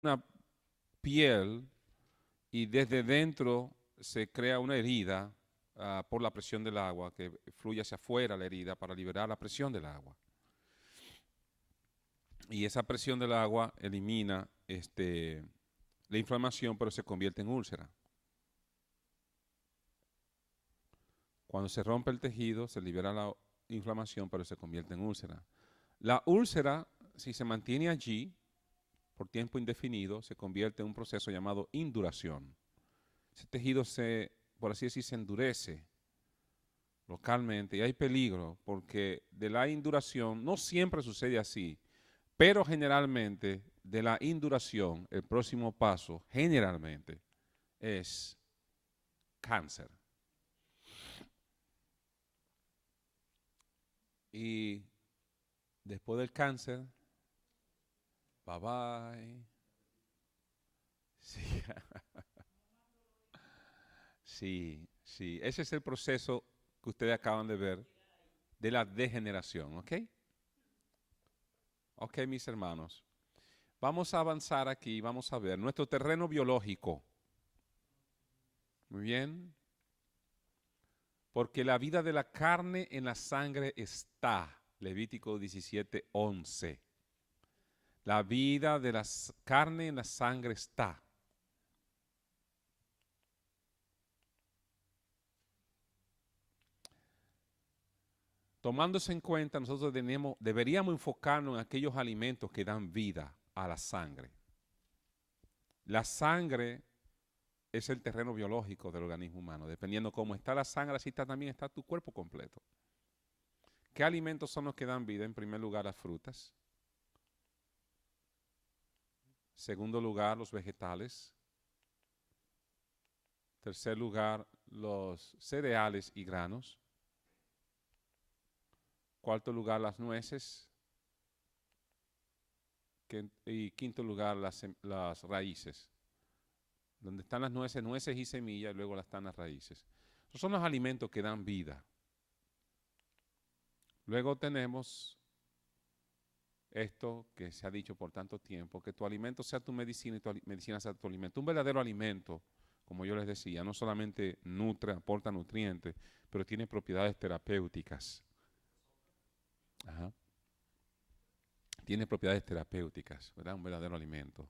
una piel y desde dentro se crea una herida por la presión del agua que fluye hacia afuera la herida para liberar la presión del agua. Y esa presión del agua elimina la inflamación, pero se convierte en úlcera. Cuando se rompe el tejido, se libera la inflamación, pero se convierte en úlcera. La úlcera, si se mantiene allí por tiempo indefinido, se convierte en un proceso llamado induración. Ese tejido por así decir, se endurece localmente y hay peligro porque de la induración, no siempre sucede así, pero generalmente de la induración, el próximo paso generalmente es cáncer. Y después del cáncer, bye bye. Sí, sí, sí. Ese es el proceso que ustedes acaban de ver de la degeneración, ¿ok? Ok, mis hermanos. Vamos a avanzar aquí, vamos a ver nuestro terreno biológico. Muy bien. Porque la vida de la carne en la sangre está. Levítico 17:11. La vida de la carne en la sangre está. Tomándose en cuenta, nosotros deberíamos enfocarnos en aquellos alimentos que dan vida a la sangre. La sangre es el terreno biológico del organismo humano. Dependiendo cómo está la sangre, así también está tu cuerpo completo. ¿Qué alimentos son los que dan vida? En primer lugar, las frutas. Segundo lugar, los vegetales. Tercer lugar, los cereales y granos. Cuarto lugar, las nueces. Y quinto lugar, las raíces. Donde están las nueces, nueces y semillas, y luego están las raíces. Esos son los alimentos que dan vida. Luego tenemos esto que se ha dicho por tanto tiempo, que tu alimento sea tu medicina y tu medicina sea tu alimento. Un verdadero alimento, como yo les decía, no solamente nutre, aporta nutrientes, pero tiene propiedades terapéuticas. Ajá. Tiene propiedades terapéuticas, ¿verdad? Un verdadero alimento.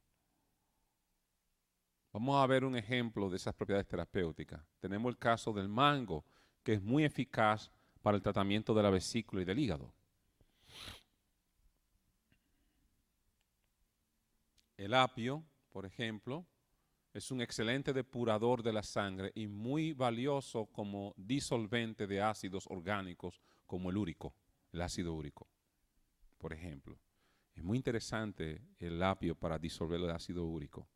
Vamos a ver un ejemplo de esas propiedades terapéuticas. Tenemos el caso del mango, que es muy eficaz para el tratamiento de la vesícula y del hígado. El apio, por ejemplo, es un excelente depurador de la sangre y muy valioso como disolvente de ácidos orgánicos como el úrico, el ácido úrico, por ejemplo. Es muy interesante el apio para disolver el ácido úrico.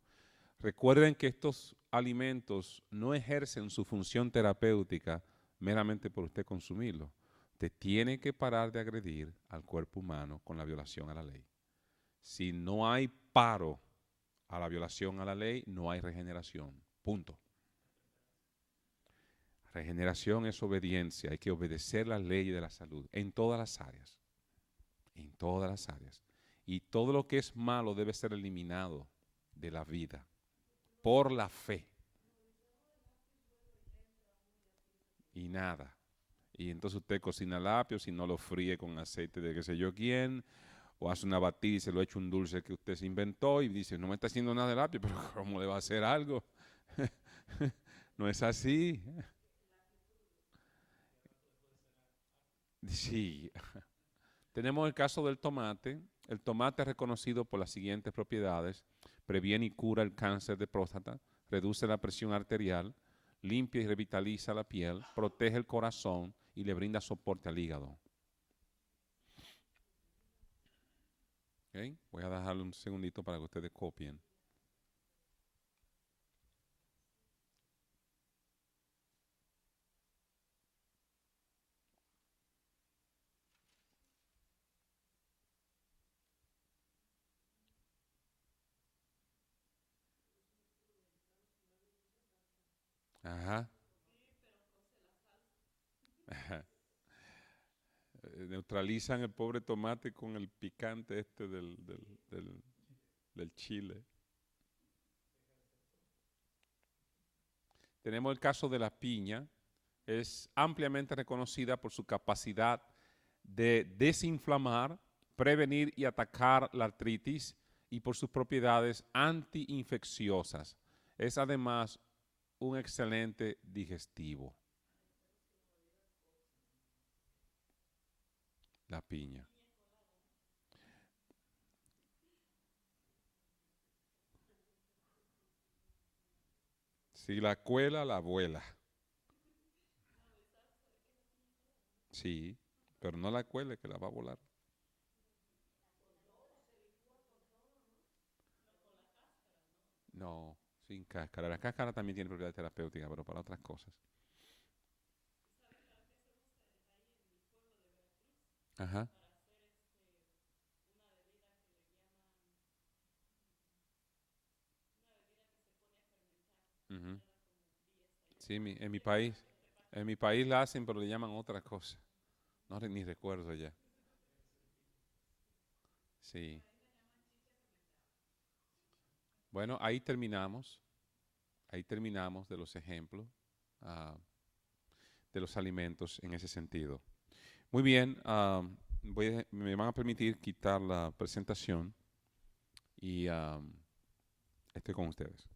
Recuerden que estos alimentos no ejercen su función terapéutica meramente por usted consumirlo. Usted tiene que parar de agredir al cuerpo humano con la violación a la ley. Si no hay paro a la violación a la ley, no hay regeneración. Punto. Regeneración es obediencia. Hay que obedecer las leyes de la salud en todas las áreas. En todas las áreas. Y todo lo que es malo debe ser eliminado de la vida por la fe. Y nada. Y entonces usted cocina el apio, si no lo fríe con aceite de qué sé yo quién, o hace una batida y se lo echa un dulce que usted se inventó y dice, no me está haciendo nada el apio, pero ¿cómo le va a hacer algo? No es así. Sí. Tenemos el caso del tomate. El tomate es reconocido por las siguientes propiedades. Previene y cura el cáncer de próstata, reduce la presión arterial, limpia y revitaliza la piel, protege el corazón y le brinda soporte al hígado. ¿Okay? Voy a dejarle un segundito para que ustedes copien. Ajá. Ajá. Neutralizan el pobre tomate con el picante del chile. Tenemos el caso de la piña. Es ampliamente reconocida por su capacidad de desinflamar, prevenir y atacar la artritis y por sus propiedades antiinfecciosas. Es además un excelente digestivo. La piña. Si la cuela, la abuela. Sí, pero no la cuele que la va a volar. No, sin cáscara. La cáscara también tiene propiedades terapéuticas, pero para otras cosas. Ajá. Ujú. Sí, en mi país la hacen, pero le llaman otra cosa. No ni recuerdo ya. Sí. Bueno, ahí terminamos. Ahí terminamos de los ejemplos ah, de los alimentos en ese sentido. Muy bien, me van a permitir quitar la presentación y estoy con ustedes.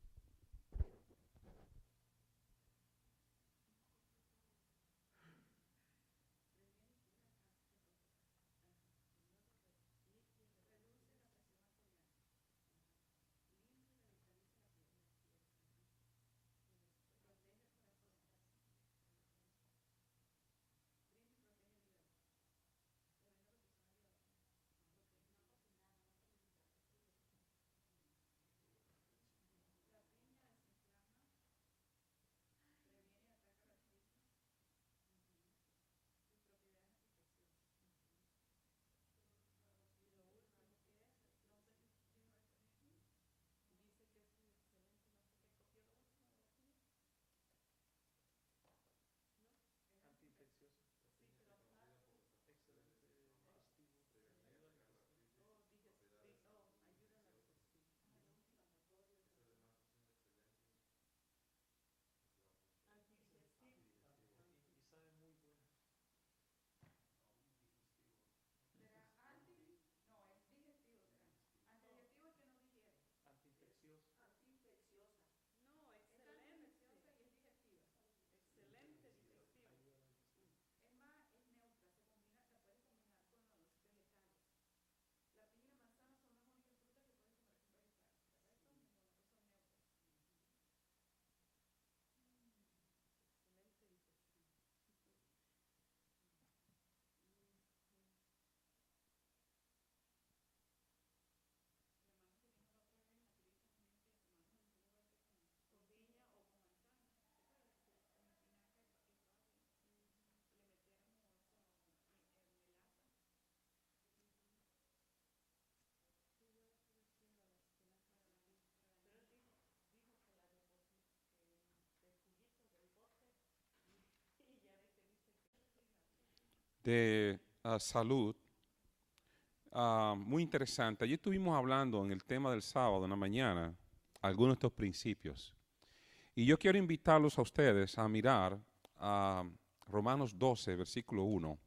De salud, muy interesante. Allí estuvimos hablando en el tema del sábado en la mañana, algunos de estos principios. Y yo quiero invitarlos a ustedes a mirar a Romanos 12, versículo 1.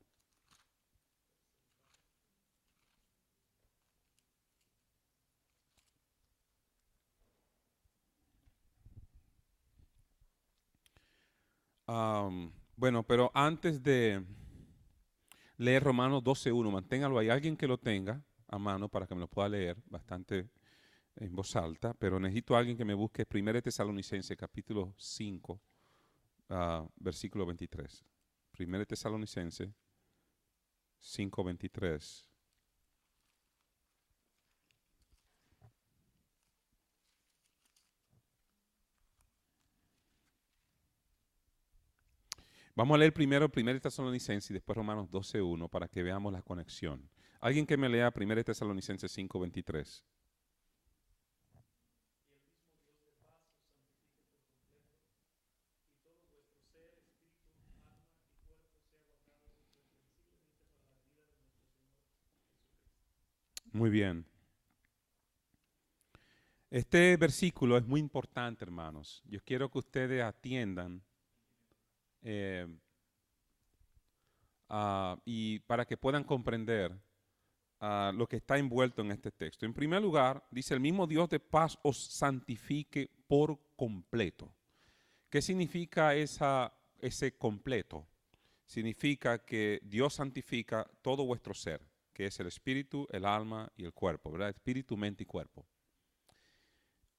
Bueno, pero antes de leer Romanos 12:1, manténgalo ahí. Alguien que lo tenga a mano para que me lo pueda leer bastante en voz alta, pero necesito a alguien que me busque 1 Tesalonicenses capítulo 5, versículo 23. 1 Tesalonicenses 5:23. Vamos a leer primero 1 Tesalonicenses y después Romanos 12:1 para que veamos la conexión. Alguien que me lea 1 Tesalonicenses 5:23. Muy bien. Este versículo es muy importante, hermanos. Yo quiero que ustedes atiendan eh, y para que puedan comprender lo que está envuelto en este texto. En primer lugar, dice, el mismo Dios de paz os santifique por completo. ¿Qué significa ese completo? Significa que Dios santifica todo vuestro ser, que es el espíritu, el alma y el cuerpo, ¿verdad? Espíritu, mente y cuerpo.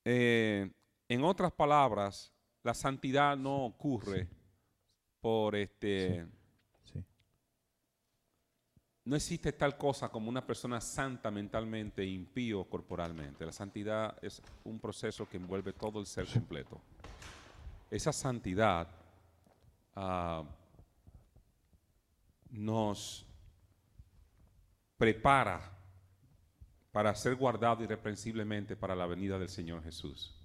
En otras palabras, la santidad no ocurre por Sí, sí. no existe tal cosa como una persona santa mentalmente e impío corporalmente. La santidad es un proceso que envuelve todo el ser completo. Esa santidad nos prepara para ser guardado irreprensiblemente para la venida del Señor Jesús.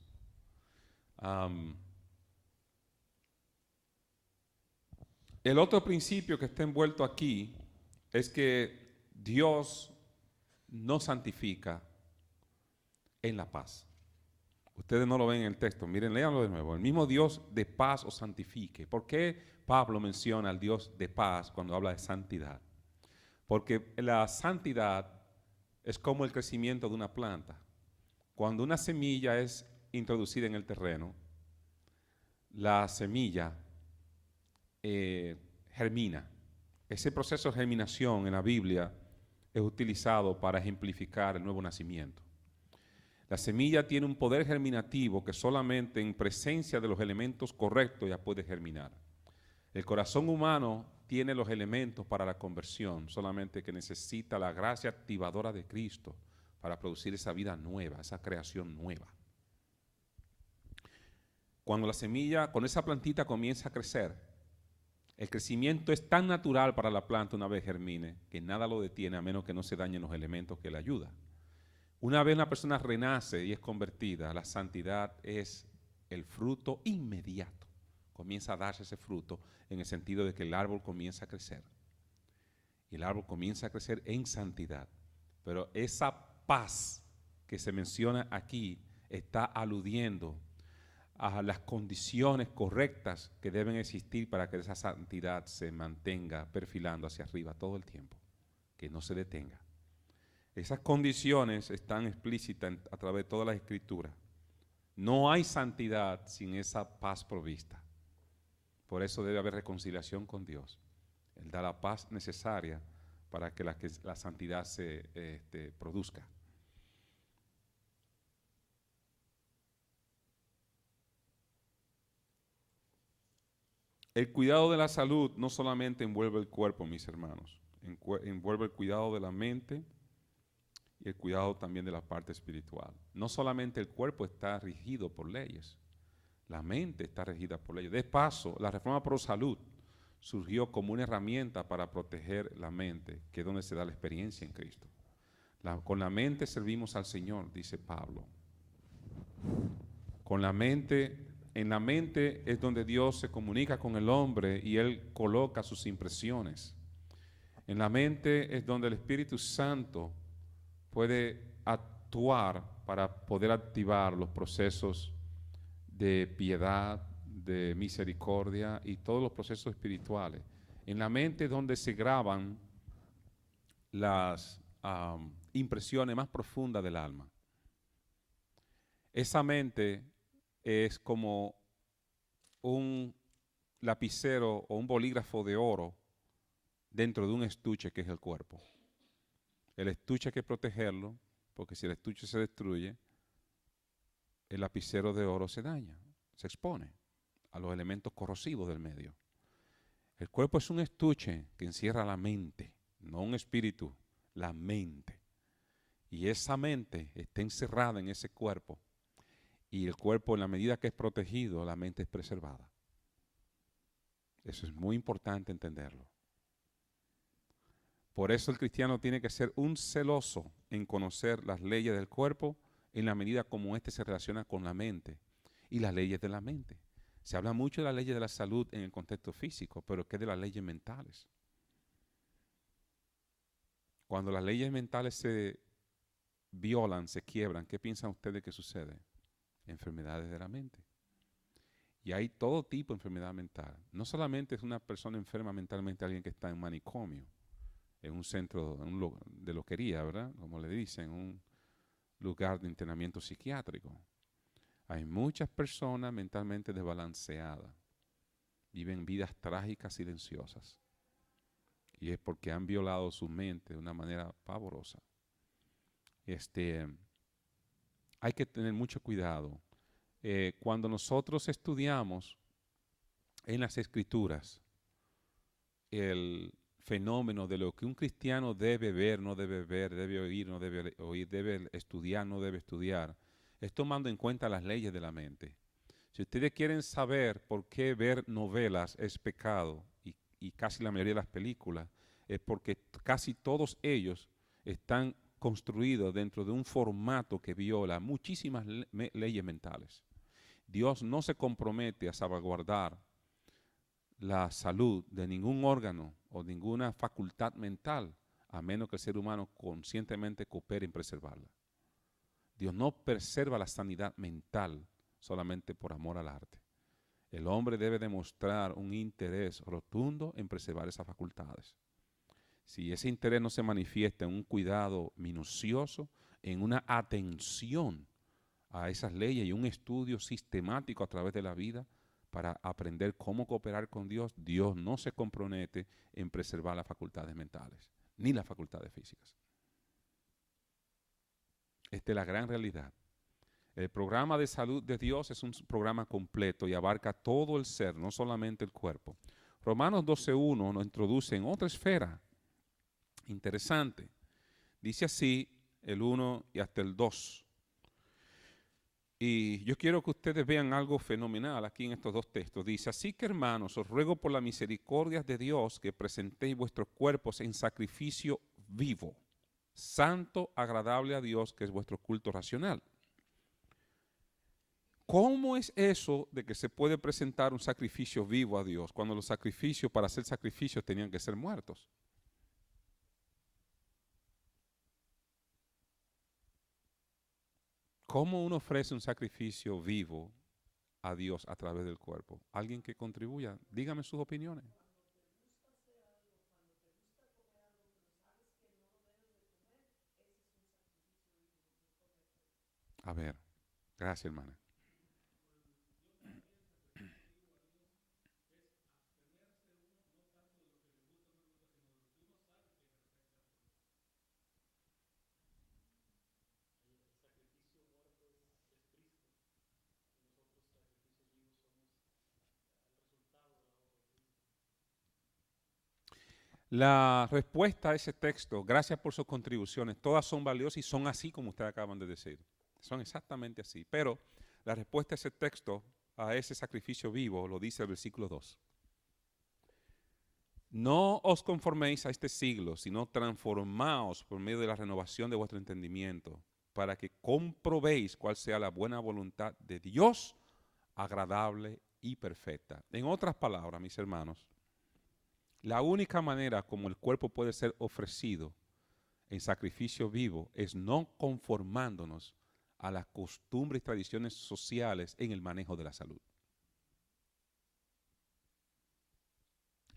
El otro principio que está envuelto aquí es que Dios no santifica en la paz. Ustedes no lo ven en el texto, miren, léanlo de nuevo. El mismo Dios de paz os santifique. ¿Por qué Pablo menciona al Dios de paz cuando habla de santidad? Porque la santidad es como el crecimiento de una planta. Cuando una semilla es introducida en el terreno, la semilla germina. Ese proceso de germinación en la Biblia es utilizado para ejemplificar el nuevo nacimiento. La semilla tiene un poder germinativo que solamente en presencia de los elementos correctos ya puede germinar. El corazón humano tiene los elementos para la conversión, solamente que necesita la gracia activadora de Cristo para producir esa vida nueva, esa creación nueva. Cuando esa plantita comienza a crecer, el crecimiento es tan natural para la planta una vez germine que nada lo detiene a menos que no se dañen los elementos que le ayudan. Una vez una persona renace y es convertida, la santidad es el fruto inmediato. Comienza a darse ese fruto en el sentido de que el árbol comienza a crecer. Y el árbol comienza a crecer en santidad. Pero esa paz que se menciona aquí está aludiendo a las condiciones correctas que deben existir para que esa santidad se mantenga perfilando hacia arriba todo el tiempo, que no se detenga. Esas condiciones están explícitas a través de todas las escrituras. No hay santidad sin esa paz provista. Por eso debe haber reconciliación con Dios. Él da la paz necesaria para que la santidad se produzca. El cuidado de la salud no solamente envuelve el cuerpo, mis hermanos, envuelve el cuidado de la mente y el cuidado también de la parte espiritual. No solamente el cuerpo está regido por leyes, la mente está regida por leyes. De paso, la reforma pro salud surgió como una herramienta para proteger la mente, que es donde se da la experiencia en Cristo. Con la mente servimos al Señor, dice Pablo. Con la mente, en la mente es donde Dios se comunica con el hombre y Él coloca sus impresiones. En la mente es donde el Espíritu Santo puede actuar para poder activar los procesos de piedad, de misericordia y todos los procesos espirituales. En la mente es donde se graban las impresiones más profundas del alma. Esa mente es como un lapicero o un bolígrafo de oro dentro de un estuche que es el cuerpo. El estuche hay que protegerlo, porque si el estuche se destruye, el lapicero de oro se daña, se expone a los elementos corrosivos del medio. El cuerpo es un estuche que encierra la mente, no un espíritu, la mente. Y esa mente está encerrada en ese cuerpo. Y el cuerpo, en la medida que es protegido, la mente es preservada. Eso es muy importante entenderlo. Por eso el cristiano tiene que ser un celoso en conocer las leyes del cuerpo en la medida como éste se relaciona con la mente y las leyes de la mente. Se habla mucho de las leyes de la salud en el contexto físico, pero ¿qué de las leyes mentales? Cuando las leyes mentales se violan, se quiebran, ¿qué piensan ustedes que sucede? Enfermedades de la mente. Y hay todo tipo de enfermedad mental. No solamente es una persona enferma mentalmente alguien que está en manicomio, en un centro de loquería, ¿verdad? Como le dicen, un lugar de internamiento psiquiátrico. Hay muchas personas mentalmente desbalanceadas. Viven vidas trágicas, silenciosas. Y es porque han violado su mente de una manera pavorosa. Hay que tener mucho cuidado. Cuando nosotros estudiamos en las Escrituras el fenómeno de lo que un cristiano debe ver, no debe ver, debe oír, no debe oír, debe estudiar, no debe estudiar, es tomando en cuenta las leyes de la mente. Si ustedes quieren saber por qué ver novelas es pecado y casi la mayoría de las películas, es porque casi todos ellos están construidos dentro de un formato que viola muchísimas leyes mentales. Dios no se compromete a salvaguardar la salud de ningún órgano o ninguna facultad mental, a menos que el ser humano conscientemente coopere en preservarla. Dios no preserva la sanidad mental solamente por amor al arte. El hombre debe demostrar un interés rotundo en preservar esas facultades. Si ese interés no se manifiesta en un cuidado minucioso, en una atención a esas leyes y un estudio sistemático a través de la vida para aprender cómo cooperar con Dios, Dios no se compromete en preservar las facultades mentales, ni las facultades físicas. Esta es la gran realidad. El programa de salud de Dios es un programa completo y abarca todo el ser, no solamente el cuerpo. Romanos 12:1 nos introduce en otra esfera interesante. Dice así el 1 y hasta el 2. Y yo quiero que ustedes vean algo fenomenal aquí en estos dos textos. Dice, así que hermanos, os ruego por la misericordia de Dios que presentéis vuestros cuerpos en sacrificio vivo, santo, agradable a Dios, que es vuestro culto racional. ¿Cómo es eso de que se puede presentar un sacrificio vivo a Dios cuando los sacrificios, para hacer sacrificios, tenían que ser muertos? ¿Cómo uno ofrece un sacrificio vivo a Dios a través del cuerpo? Alguien que contribuya, dígame sus opiniones. A ver, gracias hermana. La respuesta a ese texto, gracias por sus contribuciones, todas son valiosas y son así como ustedes acaban de decir. Son exactamente así. Pero la respuesta a ese texto, a ese sacrificio vivo, lo dice el versículo 2. No os conforméis a este siglo, sino transformaos por medio de la renovación de vuestro entendimiento, para que comprobéis cuál sea la buena voluntad de Dios, agradable y perfecta. En otras palabras, mis hermanos, la única manera como el cuerpo puede ser ofrecido en sacrificio vivo es no conformándonos a las costumbres y tradiciones sociales en el manejo de la salud.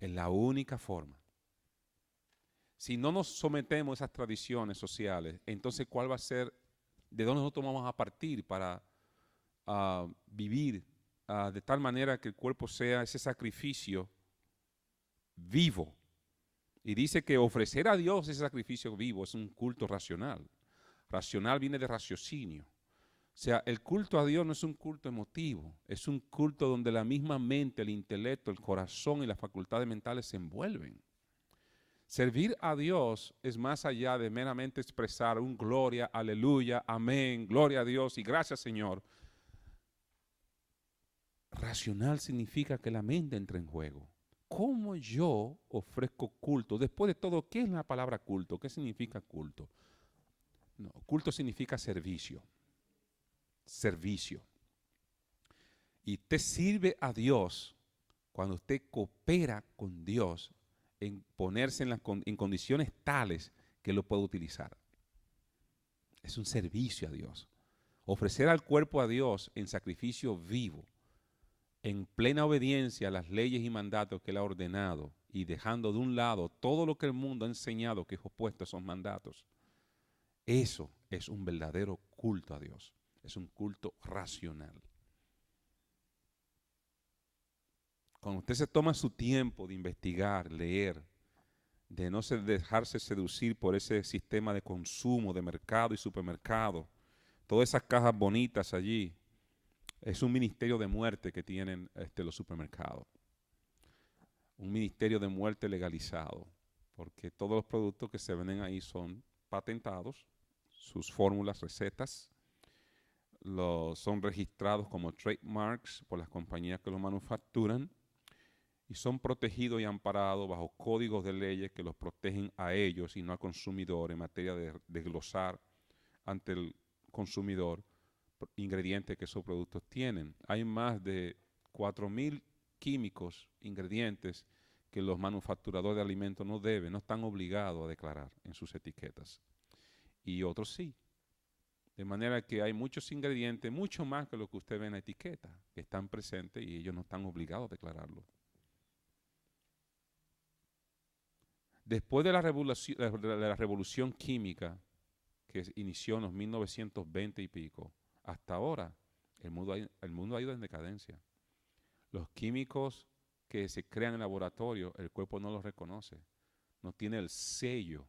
Es la única forma. Si no nos sometemos a esas tradiciones sociales, entonces ¿cuál va a ser, de dónde nosotros vamos a partir para vivir de tal manera que el cuerpo sea ese sacrificio vivo? Y dice que ofrecer a Dios ese sacrificio vivo es un culto racional. Racional viene de raciocinio. O sea, el culto a Dios no es un culto emotivo, es un culto donde la misma mente, el intelecto, el corazón y las facultades mentales se envuelven. Servir a Dios es más allá de meramente expresar un gloria, aleluya, amén, gloria a Dios y gracias Señor. Racional significa que la mente entra en juego. ¿Cómo yo ofrezco culto? Después de todo, ¿qué es la palabra culto? ¿Qué significa culto? No, culto significa servicio. Servicio. Y usted sirve a Dios cuando usted coopera con Dios en ponerse en condiciones tales que lo pueda utilizar. Es un servicio a Dios. Ofrecer al cuerpo a Dios en sacrificio vivo, en plena obediencia a las leyes y mandatos que Él ha ordenado y dejando de un lado todo lo que el mundo ha enseñado que es opuesto a esos mandatos. Eso es un verdadero culto a Dios. Es un culto racional. Cuando usted se toma su tiempo de investigar, leer, de no dejarse seducir por ese sistema de consumo, de mercado y supermercado, todas esas cajas bonitas allí, es un ministerio de muerte que tienen los supermercados. Un ministerio de muerte legalizado, porque todos los productos que se venden ahí son patentados, sus fórmulas, recetas, son registrados como trademarks por las compañías que los manufacturan y son protegidos y amparados bajo códigos de leyes que los protegen a ellos y no al consumidor en materia de desglosar ante el consumidor ingredientes que esos productos tienen. Hay más de 4,000 químicos, ingredientes que los manufacturadores de alimentos no están obligados a declarar en sus etiquetas. Y otros sí. De manera que hay muchos ingredientes, mucho más que lo que usted ve en la etiqueta, que están presentes y ellos no están obligados a declararlo. Después de la revolución química que inició en los 1920 y pico, hasta ahora el mundo ha ido en decadencia. Los químicos que se crean en laboratorio, el cuerpo no los reconoce. No tiene el sello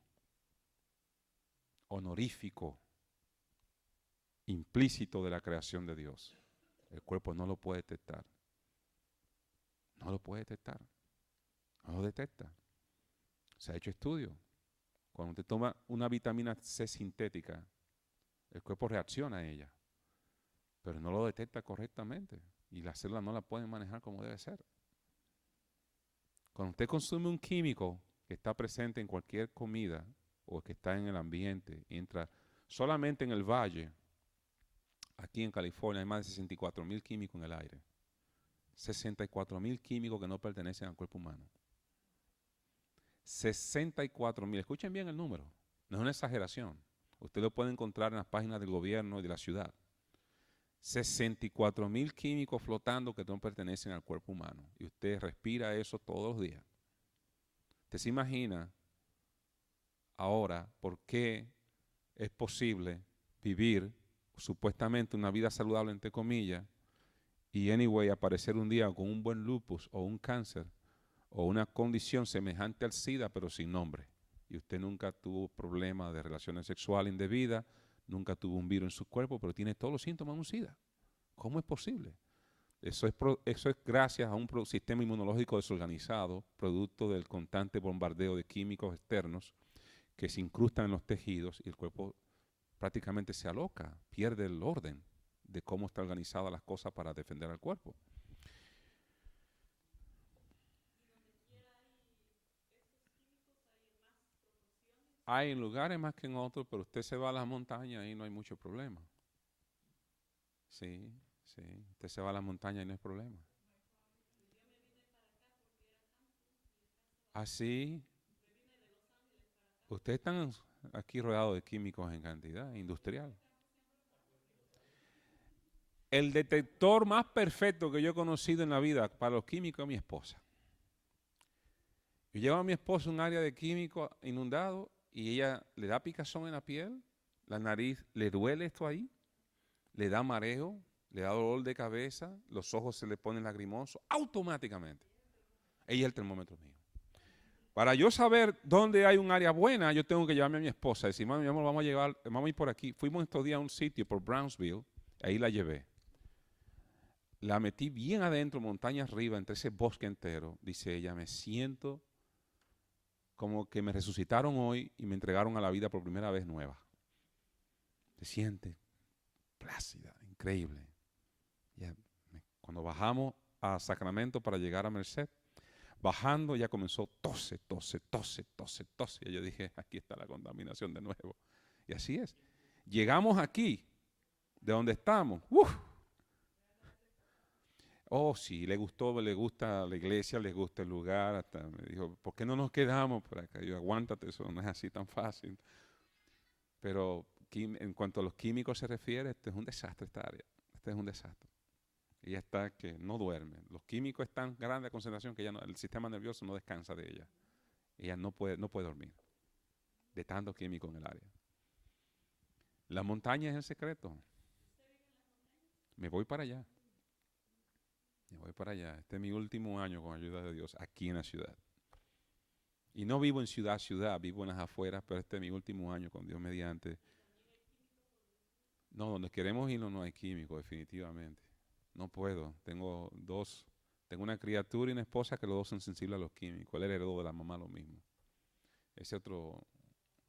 honorífico implícito de la creación de Dios. El cuerpo no lo puede detectar. No lo puede detectar. No lo detecta. Se ha hecho estudio. Cuando usted toma una vitamina C sintética, el cuerpo reacciona a ella, pero no lo detecta correctamente y las células no la pueden manejar como debe ser. Cuando usted consume un químico que está presente en cualquier comida o que está en el ambiente, entra solamente en el valle, aquí en California hay más de 64,000 químicos en el aire. 64,000 químicos que no pertenecen al cuerpo humano. 64,000, escuchen bien el número, no es una exageración. Usted lo puede encontrar en las páginas del gobierno y de la ciudad. 64,000 químicos flotando que no pertenecen al cuerpo humano. Y usted respira eso todos los días. Usted se imagina ahora por qué es posible vivir supuestamente una vida saludable, entre comillas, y anyway aparecer un día con un buen lupus o un cáncer o una condición semejante al SIDA, pero sin nombre. Y usted nunca tuvo problemas de relaciones sexuales indebidas, nunca tuvo un virus en su cuerpo, pero tiene todos los síntomas de un SIDA. ¿Cómo es posible? Eso es gracias a un sistema inmunológico desorganizado, producto del constante bombardeo de químicos externos que se incrustan en los tejidos y el cuerpo prácticamente se aloca, pierde el orden de cómo están organizadas las cosas para defender al cuerpo. Hay lugares más que en otros, pero usted se va a las montañas y no hay mucho problema. Sí, sí, usted se va a las montañas y no hay problema. Así, ustedes están aquí rodeados de químicos en cantidad industrial. El detector más perfecto que yo he conocido en la vida para los químicos es mi esposa. Yo llevo a mi esposa a un área de químicos inundado y ella le da picazón en la piel, la nariz le duele esto ahí, le da mareo, le da dolor de cabeza, los ojos se le ponen lagrimosos, automáticamente. Ella es el termómetro mío. Para yo saber dónde hay un área buena, yo tengo que llevarme a mi esposa. Decir, mami, mi amor, vamos a ir por aquí. Fuimos estos días a un sitio por Brownsville, ahí la llevé. La metí bien adentro, montaña arriba, entre ese bosque entero. Dice ella, me siento como que me resucitaron hoy y me entregaron a la vida por primera vez nueva. Se siente plácida, increíble. Cuando bajamos a Sacramento para llegar a Merced, bajando ya comenzó tose. Y yo dije, aquí está la contaminación de nuevo. Y así es. Llegamos aquí, de donde estamos. Oh, sí, le gusta la iglesia, le gusta el lugar. Hasta me dijo, ¿por qué no nos quedamos por acá? Yo, aguántate, eso no es así tan fácil. Pero en cuanto a los químicos se refiere, este es un desastre esta área. Este es un desastre. Ella está que no duerme. Los químicos están grande concentración que el sistema nervioso no descansa de ella. Ella no puede dormir de tanto químico en el área. La montaña es el secreto. Me voy para allá. Me voy para allá. Este es mi último año con ayuda de Dios aquí en la ciudad. Y no vivo en ciudad, vivo en las afueras, pero este es mi último año con Dios mediante. No, donde queremos irnos no hay químico, definitivamente. No puedo. Tengo una criatura y una esposa que los dos son sensibles a los químicos. Él heredó de la mamá lo mismo. Ese otro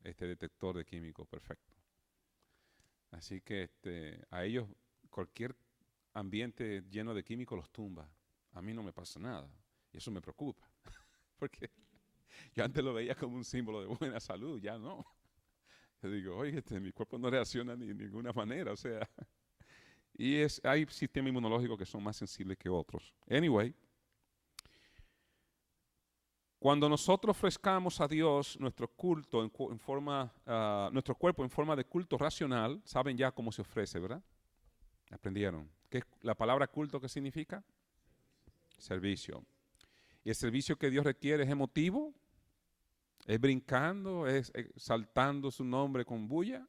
detector de químicos perfecto. Así que a ellos cualquier ambiente lleno de químicos los tumba. A mí no me pasa nada. Y eso me preocupa. Porque yo antes lo veía como un símbolo de buena salud, ya no. Yo digo, oye, mi cuerpo no reacciona de ninguna manera, o sea. Y hay sistemas inmunológicos que son más sensibles que otros. Anyway, cuando nosotros ofrezcamos a Dios nuestro culto nuestro cuerpo en forma de culto racional, saben ya cómo se ofrece, ¿verdad? ¿Aprendieron? ¿Qué es la palabra culto qué significa? Servicio. Y el servicio que Dios requiere es emotivo, es brincando, es saltando su nombre con bulla.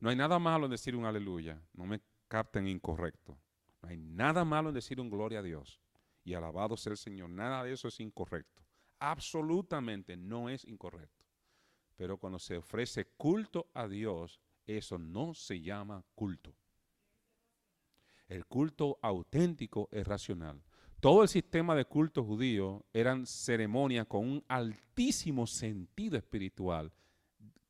No hay nada malo en decir un aleluya, no me capten incorrecto. No hay nada malo en decir un gloria a Dios y alabado sea el Señor. Nada de eso es incorrecto. Absolutamente no es incorrecto. Pero cuando se ofrece culto a Dios, eso no se llama culto. El culto auténtico es racional. Todo el sistema de culto judío eran ceremonias con un altísimo sentido espiritual,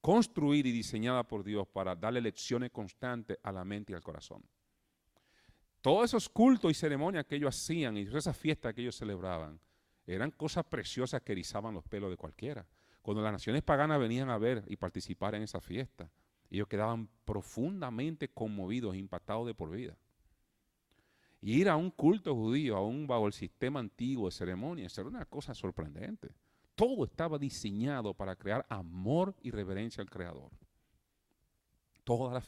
construida y diseñada por Dios para darle lecciones constantes a la mente y al corazón. Todos esos cultos y ceremonias que ellos hacían y esas fiestas que ellos celebraban eran cosas preciosas que erizaban los pelos de cualquiera. Cuando las naciones paganas venían a ver y participar en esa fiesta, ellos quedaban profundamente conmovidos e impactados de por vida. Y ir a un culto judío, aún bajo el sistema antiguo de ceremonias, era una cosa sorprendente. Todo estaba diseñado para crear amor y reverencia al Creador. Todas las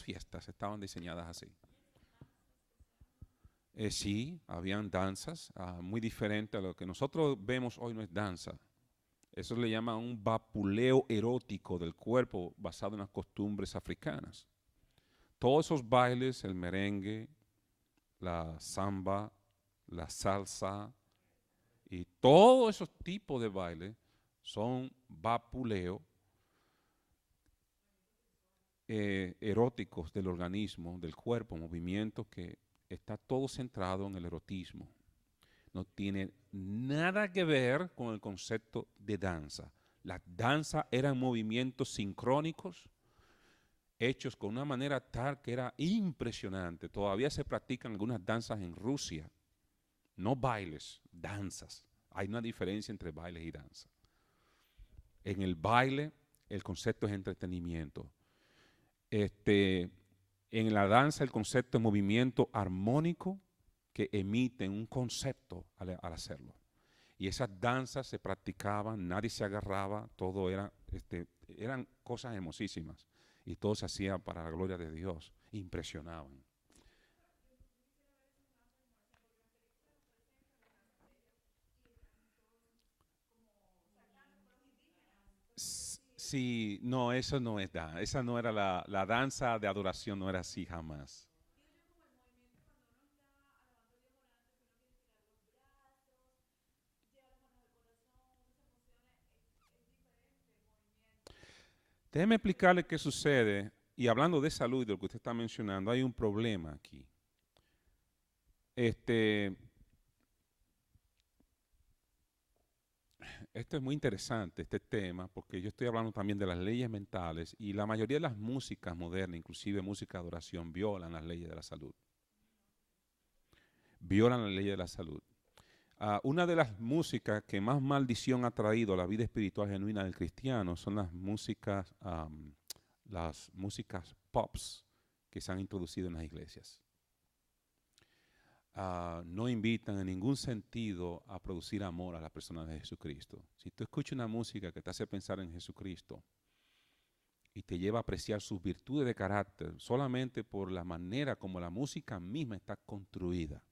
fiestas estaban diseñadas así. Sí, habían danzas muy diferentes a lo que nosotros vemos hoy. No es danza. Eso le llaman un vapuleo erótico del cuerpo basado en las costumbres africanas. Todos esos bailes, el merengue, la samba, la salsa y todos esos tipos de bailes son vapuleo eróticos del organismo, del cuerpo, movimientos que está todo centrado en el erotismo. No tiene nada que ver con el concepto de danza. Las danzas eran movimientos sincrónicos, hechos con una manera tal que era impresionante. Todavía se practican algunas danzas en Rusia. No bailes, danzas. Hay una diferencia entre bailes y danza. En el baile, el concepto es entretenimiento. En la danza, el concepto es movimiento armónico que emiten un concepto al hacerlo. Y esas danzas se practicaban, nadie se agarraba, todo eran cosas hermosísimas. Y todo se hacía para la gloria de Dios. Impresionaban. Sí, no, eso no es danza. Esa no era la danza de adoración, no era así jamás. Déjeme explicarle qué sucede. Y hablando de salud y de lo que usted está mencionando, hay un problema aquí. Esto es muy interesante, este tema, porque yo estoy hablando también de las leyes mentales y la mayoría de las músicas modernas, inclusive música de adoración, violan las leyes de la salud. Violan las leyes de la salud. Una de las músicas que más maldición ha traído a la vida espiritual genuina del cristiano son las músicas pops que se han introducido en las iglesias. No invitan en ningún sentido a producir amor a la persona de Jesucristo. Si tú escuchas una música que te hace pensar en Jesucristo, y te lleva a apreciar sus virtudes de carácter solamente por la manera como la música misma está construida,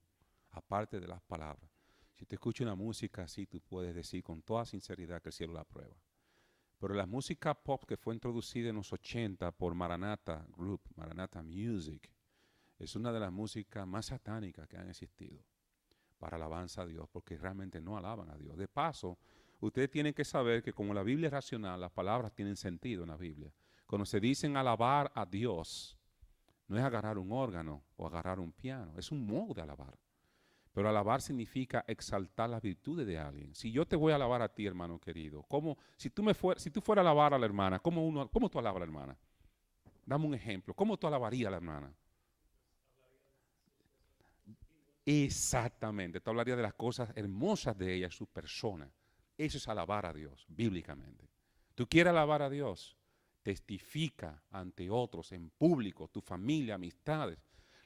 aparte de las palabras. Si te escuchas una música así, tú puedes decir con toda sinceridad que el cielo la aprueba. Pero la música pop que fue introducida en los 80 por Maranatha Group, Maranatha Music, es una de las músicas más satánicas que han existido para alabanza a Dios, porque realmente no alaban a Dios. De paso, ustedes tienen que saber que como la Biblia es racional, las palabras tienen sentido en la Biblia. Cuando se dicen alabar a Dios, no es agarrar un órgano o agarrar un piano, es un modo de alabar. Pero alabar significa exaltar las virtudes de alguien. Si yo te voy a alabar a ti, hermano querido, si tú fueras a alabar a la hermana, ¿cómo tú alabas a la hermana? Dame un ejemplo. ¿Cómo tú alabarías a la hermana? Exactamente. Tú hablarías de las cosas hermosas de ella, su persona. Eso es alabar a Dios, bíblicamente. ¿Tú quieres alabar a Dios? Testifica ante otros, en público, tu familia, amistades,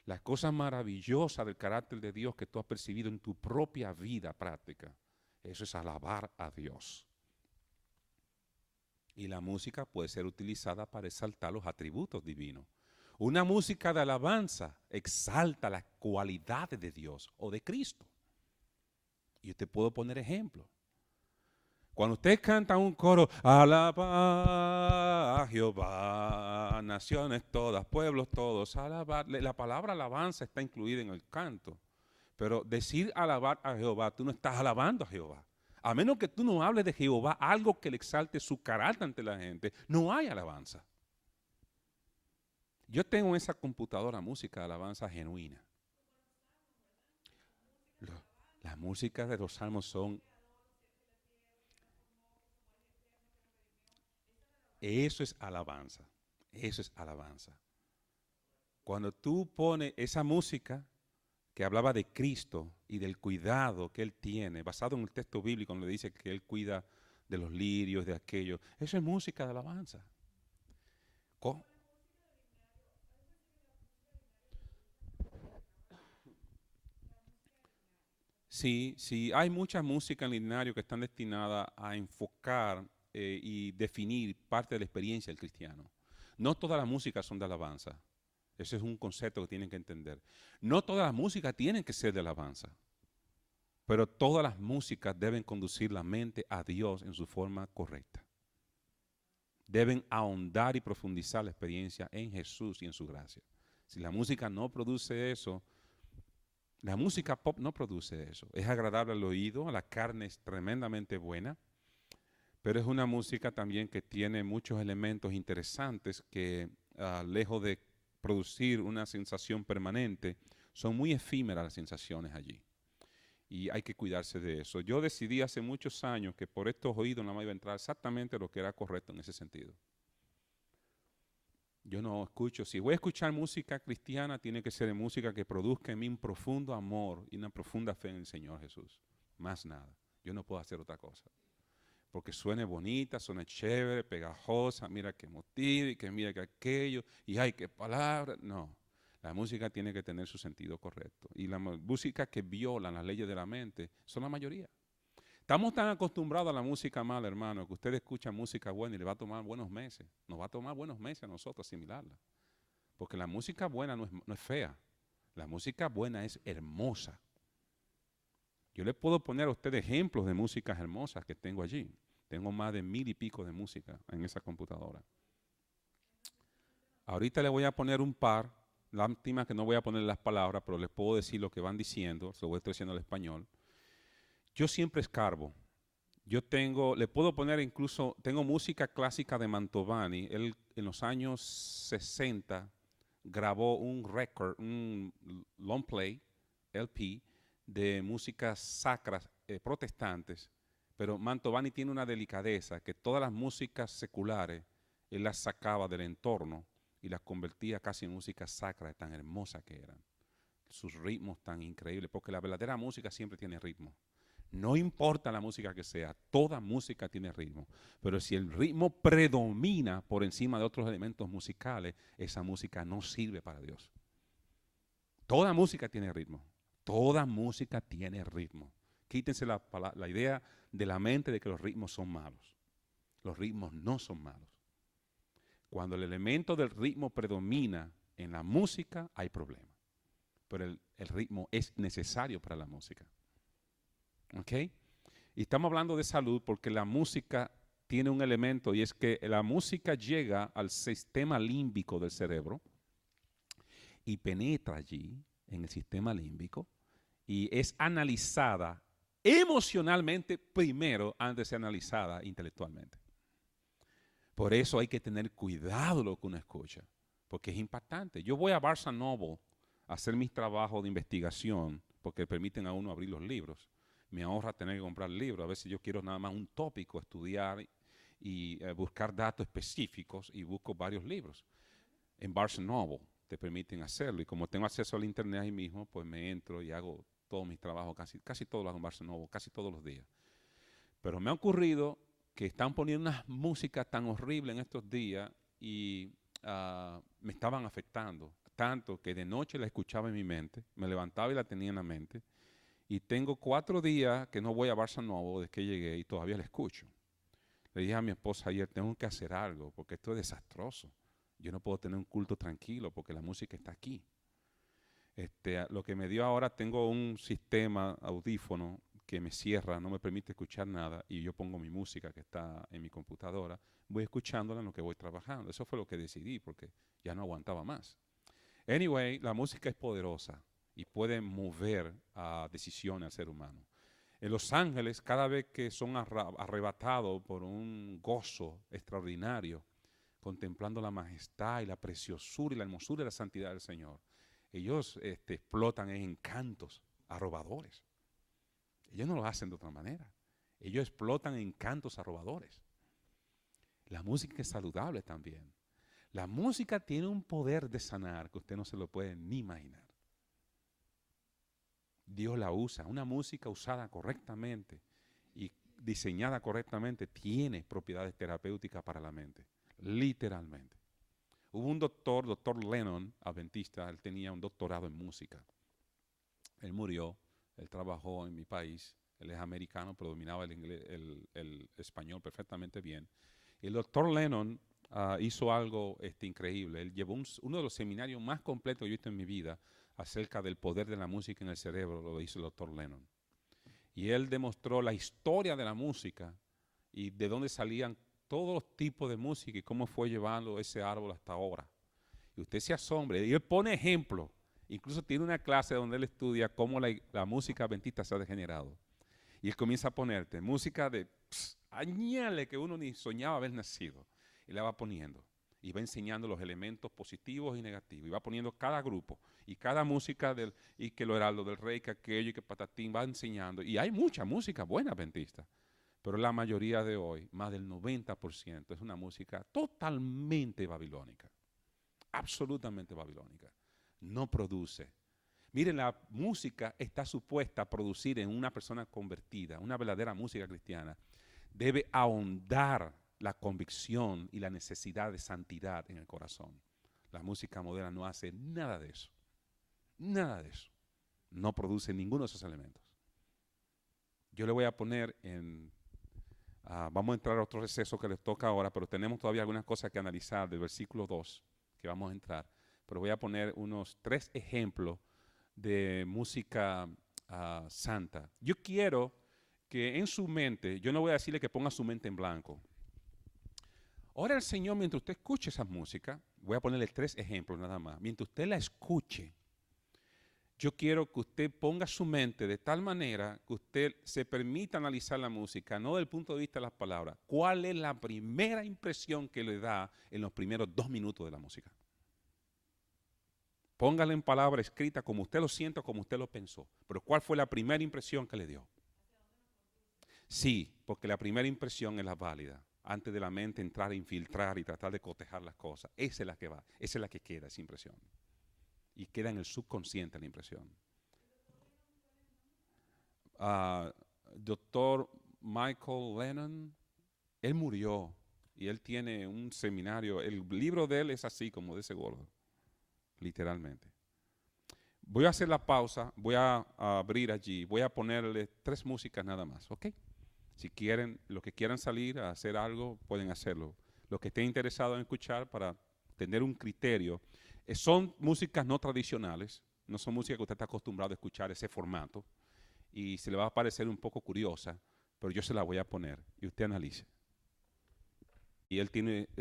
las cosas maravillosas del carácter de Dios que tú has percibido en tu propia vida práctica. Eso es alabar a Dios. Y la música puede ser utilizada para exaltar los atributos divinos. Una música de alabanza exalta las cualidades de Dios o de Cristo. Y yo te puedo poner ejemplos. Cuando usted canta un coro, alaba a Jehová, naciones todas, pueblos todos, alabar. La palabra alabanza está incluida en el canto. Pero decir alabar a Jehová, tú no estás alabando a Jehová. A menos que tú no hables de Jehová, algo que le exalte su carácter ante la gente, no hay alabanza. Yo tengo en esa computadora música de alabanza genuina. Las músicas de los salmos son... Eso es alabanza. Eso es alabanza. Cuando tú pones esa música que hablaba de Cristo y del cuidado que Él tiene, basado en el texto bíblico donde dice que Él cuida de los lirios, de aquello, eso es música de alabanza. ¿Cómo? Sí, sí, hay mucha música en lineario que están destinadas a enfocar y definir parte de la experiencia del cristiano. No todas las músicas son de alabanza. Ese es un concepto que tienen que entender. No todas las músicas tienen que ser de alabanza, pero todas las músicas deben conducir la mente a Dios en su forma correcta. Deben ahondar y profundizar la experiencia en Jesús y en su gracia. Si la música no produce eso, la música pop no produce eso. Es agradable al oído, la carne es tremendamente buena, pero es una música también que tiene muchos elementos interesantes que, lejos de producir una sensación permanente, son muy efímeras las sensaciones allí. Y hay que cuidarse de eso. Yo decidí hace muchos años que por estos oídos no me iba a entrar exactamente lo que era correcto en ese sentido. Yo no escucho, si voy a escuchar música cristiana, tiene que ser música que produzca en mí un profundo amor y una profunda fe en el Señor Jesús. Más nada. Yo no puedo hacer otra cosa. Porque suene bonita, suene chévere, pegajosa, mira que motiva y que mira que aquello, y ay, qué palabra. No, la música tiene que tener su sentido correcto. Y la música que violan las leyes de la mente son la mayoría. Estamos tan acostumbrados a la música mala, hermano, que usted escucha música buena y le va a tomar buenos meses. Nos va a tomar buenos meses a nosotros asimilarla. Porque la música buena no es fea. La música buena es hermosa. Yo le puedo poner a usted ejemplos de músicas hermosas que tengo allí. Tengo más de 1000 y pico de música en esa computadora. Ahorita le voy a poner un par. Lástima que no voy a poner las palabras, pero les puedo decir lo que van diciendo. Se lo voy a estar diciendo en español. Yo siempre escarbo. Le puedo poner incluso, tengo música clásica de Mantovani. Él en los años 60 grabó un record, un long play, LP, de músicas sacras protestantes. Pero Mantovani tiene una delicadeza que todas las músicas seculares él las sacaba del entorno y las convertía casi en música sacra, tan hermosa que eran. Sus ritmos tan increíbles, porque la verdadera música siempre tiene ritmo. No importa la música que sea, toda música tiene ritmo. Pero si el ritmo predomina por encima de otros elementos musicales, esa música no sirve para Dios. Toda música tiene ritmo. Toda música tiene ritmo. Quítense la idea de la mente de que los ritmos son malos. Los ritmos no son malos. Cuando el elemento del ritmo predomina en la música, hay problema. Pero el ritmo es necesario para la música. ¿Ok? Y estamos hablando de salud porque la música tiene un elemento y es que la música llega al sistema límbico del cerebro y penetra allí en el sistema límbico y es analizada emocionalmente primero antes de ser analizada intelectualmente. Por eso hay que tener cuidado lo que uno escucha, porque es impactante. Yo voy a Barnes & Noble a hacer mis trabajos de investigación porque permiten a uno abrir los libros. Me ahorra tener que comprar libros. A veces yo quiero nada más un tópico, estudiar y buscar datos específicos y busco varios libros. En Barnes & Noble te permiten hacerlo y como tengo acceso al internet ahí mismo, pues me entro y hago todos mis trabajos, casi todos los hago en Barnes & Noble, casi todos los días. Pero me ha ocurrido que están poniendo unas músicas tan horribles en estos días y me estaban afectando, tanto que de noche la escuchaba en mi mente, me levantaba y la tenía en la mente, y tengo 4 días que no voy a Barnes & Noble desde que llegué y todavía la escucho. Le dije a mi esposa ayer, tengo que hacer algo porque esto es desastroso. Yo no puedo tener un culto tranquilo porque la música está aquí. Lo que me dio ahora, tengo un sistema audífono que me cierra, no me permite escuchar nada y yo pongo mi música que está en mi computadora, voy escuchándola en lo que voy trabajando. Eso fue lo que decidí porque ya no aguantaba más. Anyway, la música es poderosa y puede mover a decisiones al ser humano. En Los Ángeles, cada vez que son arrebatados por un gozo extraordinario, contemplando la majestad y la preciosura y la hermosura y la santidad del Señor, ellos explotan en cantos arrobadores. Ellos no lo hacen de otra manera. Ellos explotan en cantos arrobadores. La música es saludable también. La música tiene un poder de sanar que usted no se lo puede ni imaginar. Dios la usa. Una música usada correctamente y diseñada correctamente tiene propiedades terapéuticas para la mente. Literalmente. Hubo un doctor Lennon, adventista, él tenía un doctorado en música. Él murió, él trabajó en mi país, él es americano, pero dominaba el español perfectamente bien. Y el doctor Lennon hizo algo increíble. Él llevó uno de los seminarios más completos que yo he visto en mi vida acerca del poder de la música en el cerebro, lo hizo el doctor Lennon. Y él demostró la historia de la música y de dónde salían todos los tipos de música y cómo fue llevando ese árbol hasta ahora. Y usted se asombra. Y él pone ejemplos. Incluso tiene una clase donde él estudia cómo la música adventista se ha degenerado. Y él comienza a ponerte música de añales que uno ni soñaba haber nacido. Y la va poniendo. Y va enseñando los elementos positivos y negativos. Y va poniendo cada grupo. Y cada música y que lo heraldo del rey, que aquello y que patatín, va enseñando. Y hay mucha música buena adventista. Pero la mayoría de hoy, más del 90%, es una música totalmente babilónica. Absolutamente babilónica. No produce. Miren, la música está supuesta a producir en una persona convertida, una verdadera música cristiana. Debe ahondar la convicción y la necesidad de santidad en el corazón. La música moderna no hace nada de eso. Nada de eso. No produce ninguno de esos elementos. Yo le voy a poner vamos a entrar a otro receso que les toca ahora, pero tenemos todavía algunas cosas que analizar del versículo 2 que vamos a entrar. Pero voy a poner unos 3 ejemplos de música santa. Yo quiero que en su mente, yo no voy a decirle que ponga su mente en blanco. Ora al Señor mientras usted escuche esa música. Voy a ponerle 3 ejemplos nada más. Mientras usted la escuche, yo quiero que usted ponga su mente de tal manera que usted se permita analizar la música, no desde el punto de vista de las palabras. ¿Cuál es la primera impresión que le da en los primeros 2 minutos de la música? Póngale en palabra escrita como usted lo siente o como usted lo pensó. Pero ¿cuál fue la primera impresión que le dio? Sí, porque la primera impresión es la válida. Antes de la mente entrar a infiltrar y tratar de cotejar las cosas. Esa es la que va, esa es la que queda, esa impresión. Y queda en el subconsciente la impresión. Doctor Michael Lennon, él murió y él tiene un seminario. El libro de él es así como de ese gordo, literalmente. Voy a hacer la pausa, voy a abrir allí, voy a ponerle 3 músicas nada más, ¿ok? Si quieren, los que quieran salir a hacer algo, pueden hacerlo. Los que estén interesados en escuchar para tener un criterio. Son músicas no tradicionales, no son músicas que usted está acostumbrado a escuchar ese formato y se le va a parecer un poco curiosa, pero yo se la voy a poner y usted analice. Y él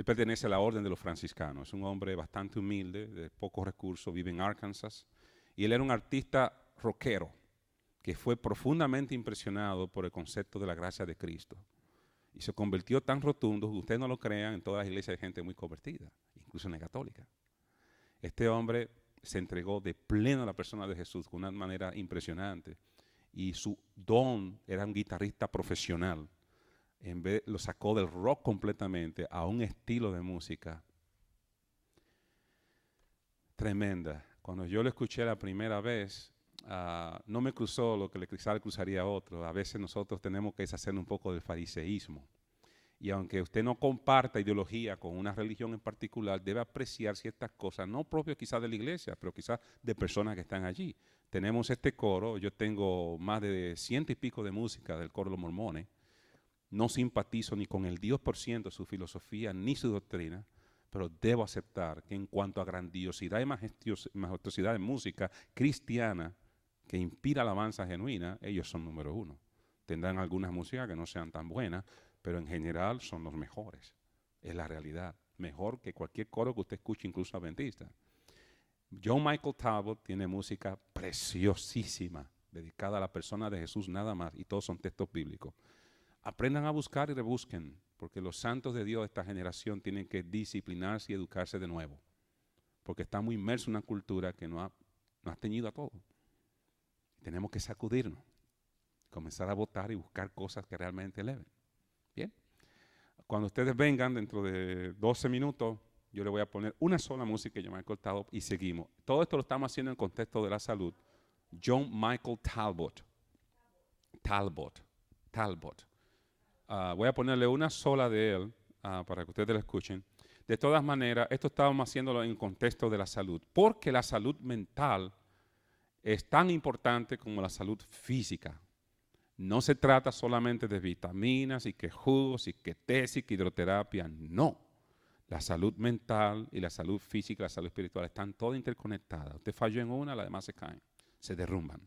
pertenece a la orden de los franciscanos, es un hombre bastante humilde, de pocos recursos, vive en Arkansas, y él era un artista rockero que fue profundamente impresionado por el concepto de la gracia de Cristo. Y se convirtió tan rotundo, usted no lo crea, en todas las iglesias hay gente muy convertida, incluso en la católica. Este hombre se entregó de pleno a la persona de Jesús de una manera impresionante. Y su don era un guitarrista profesional. Lo sacó del rock completamente a un estilo de música tremenda. Cuando yo lo escuché la primera vez, no me cruzó lo que le cruzaría a otro. A veces nosotros tenemos que deshacer un poco del fariseísmo. Y aunque usted no comparta ideología con una religión en particular, debe apreciar ciertas cosas, no propias quizás de la iglesia, pero quizás de personas que están allí. Tenemos este coro, yo tengo más de 100 y pico de música del coro de los mormones. No simpatizo ni con el 10% de su filosofía ni su doctrina, pero debo aceptar que en cuanto a grandiosidad y majestuosidad de música cristiana que inspira alabanza genuina, ellos son número uno. Tendrán algunas músicas que no sean tan buenas, pero en general son los mejores. Es la realidad. Mejor que cualquier coro que usted escuche, incluso adventista. John Michael Talbot tiene música preciosísima, dedicada a la persona de Jesús nada más, y todos son textos bíblicos. Aprendan a buscar y rebusquen, porque los santos de Dios de esta generación tienen que disciplinarse y educarse de nuevo, porque estamos inmersos en una cultura que nos ha teñido a todo. Tenemos que sacudirnos, comenzar a votar y buscar cosas que realmente eleven. Bien. Cuando ustedes vengan dentro de 12 minutos, yo le voy a poner una sola música que yo me he cortado y seguimos. Todo esto lo estamos haciendo en el contexto de la salud. John Michael Talbot. Voy a ponerle una sola de él para que ustedes la escuchen. De todas maneras, esto estábamos haciéndolo en el contexto de la salud, porque la salud mental es tan importante como la salud física. No se trata solamente de vitaminas y que jugos y que tesis, que hidroterapia, no. La salud mental y la salud física, la salud espiritual están todas interconectadas. Usted falló en una, las demás se caen, se derrumban.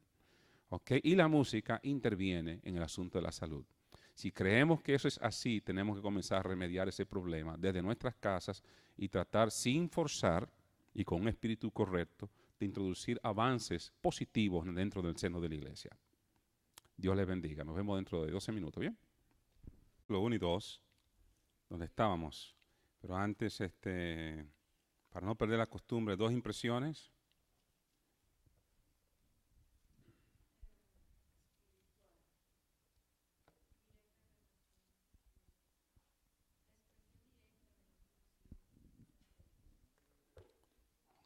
¿Okay? Y la música interviene en el asunto de la salud. Si creemos que eso es así, tenemos que comenzar a remediar ese problema desde nuestras casas y tratar sin forzar y con un espíritu correcto de introducir avances positivos dentro del seno de la iglesia. Dios les bendiga. Nos vemos dentro de 12 minutos, ¿bien? Lo 1 y 2, donde estábamos. Pero antes, para no perder la costumbre, 2 impresiones.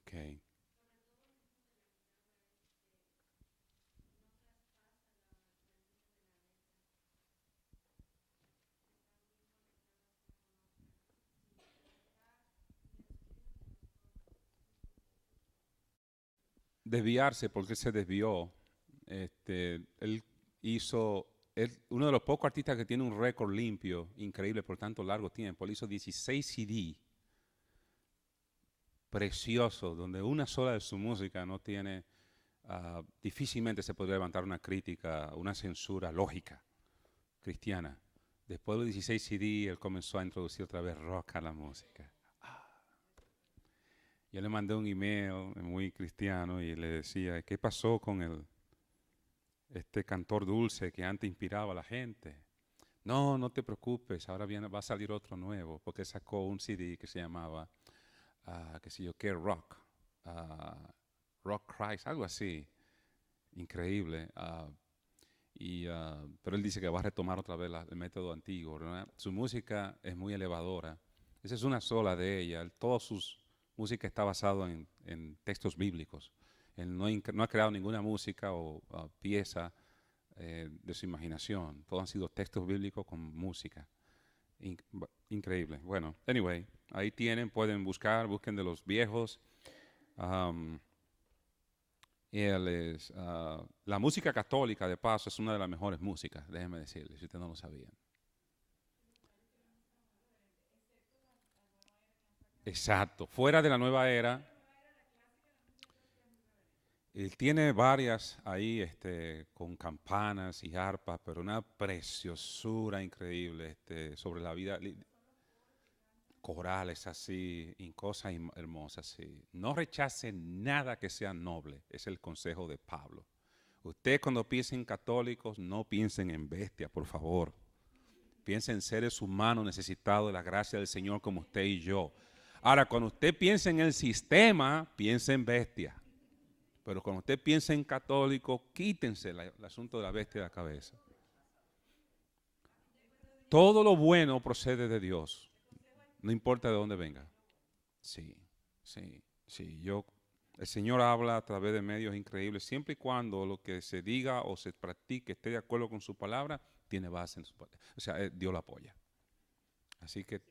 Ok. Desviarse, porque se desvió. Él hizo, uno de los pocos artistas que tiene un récord limpio, increíble por tanto largo tiempo. Él hizo 16 CD, precioso, donde una sola de su música no tiene, difícilmente se podría levantar una crítica, una censura lógica cristiana. Después de los 16 CD, él comenzó a introducir otra vez rock a la música. Yo le mandé un email muy cristiano y le decía, ¿qué pasó con este cantor dulce que antes inspiraba a la gente? No, no te preocupes, ahora va a salir otro nuevo, porque sacó un CD que se llamaba, qué sé yo, qué rock, Rock Christ, algo así, increíble. Pero él dice que va a retomar otra vez el método antiguo, ¿verdad? Su música es muy elevadora. Esa es una sola de ellas. Toda su música está basada en textos bíblicos. Él no ha creado ninguna música o pieza de su imaginación. Todos han sido textos bíblicos con música. Increíble. Bueno, anyway, ahí tienen, pueden busquen de los viejos. La música católica, de paso, es una de las mejores músicas, déjenme decirles, si ustedes no lo sabían. Exacto, fuera de la nueva era. Él tiene varias ahí con campanas y arpas, pero una preciosura increíble sobre la vida, corales así, y cosas hermosas así. No rechace nada que sea noble, es el consejo de Pablo. Usted cuando piensen en católicos, no piensen en bestias, por favor. Piensen en seres humanos necesitados de la gracia del Señor como usted y yo. Ahora, cuando usted piensa en el sistema, piensa en bestia. Pero cuando usted piensa en católico, quítense el asunto de la bestia de la cabeza. Todo lo bueno procede de Dios, no importa de dónde venga. Sí, sí, sí. El Señor habla a través de medios increíbles, siempre y cuando lo que se diga o se practique esté de acuerdo con su palabra, tiene base en su palabra. O sea, Dios la apoya. Así que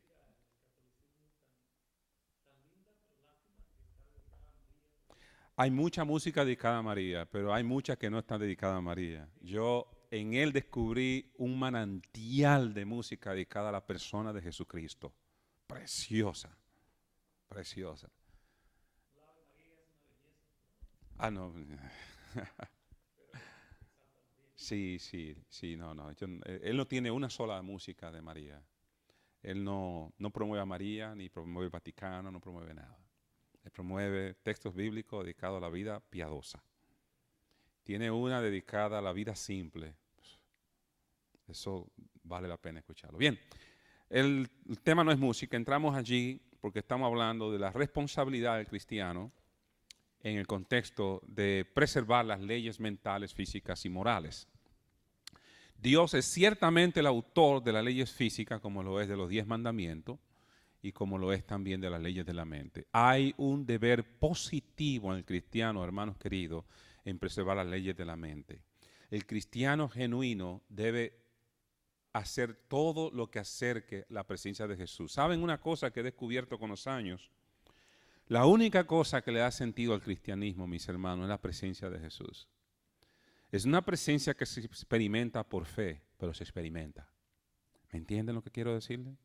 hay mucha música dedicada a María, pero hay mucha que no está dedicada a María. Yo en él descubrí un manantial de música dedicada a la persona de Jesucristo. Preciosa, preciosa. Ah, no. Sí, sí, sí, no, no. Él no tiene una sola música de María. Él no promueve a María, ni promueve el Vaticano, no promueve nada. Él promueve textos bíblicos dedicados a la vida piadosa. Tiene una dedicada a la vida simple. Eso vale la pena escucharlo. Bien, el tema no es música. Entramos allí porque estamos hablando de la responsabilidad del cristiano en el contexto de preservar las leyes mentales, físicas y morales. Dios es ciertamente el autor de las leyes físicas, como lo es de los 10 mandamientos, y como lo es también de las leyes de la mente. Hay un deber positivo en el cristiano, hermanos queridos, en preservar las leyes de la mente. El cristiano genuino debe hacer todo lo que acerque la presencia de Jesús. ¿Saben una cosa que he descubierto con los años? La única cosa que le da sentido al cristianismo, mis hermanos, es la presencia de Jesús. Es una presencia que se experimenta por fe, pero se experimenta. ¿Me entienden lo que quiero decirle?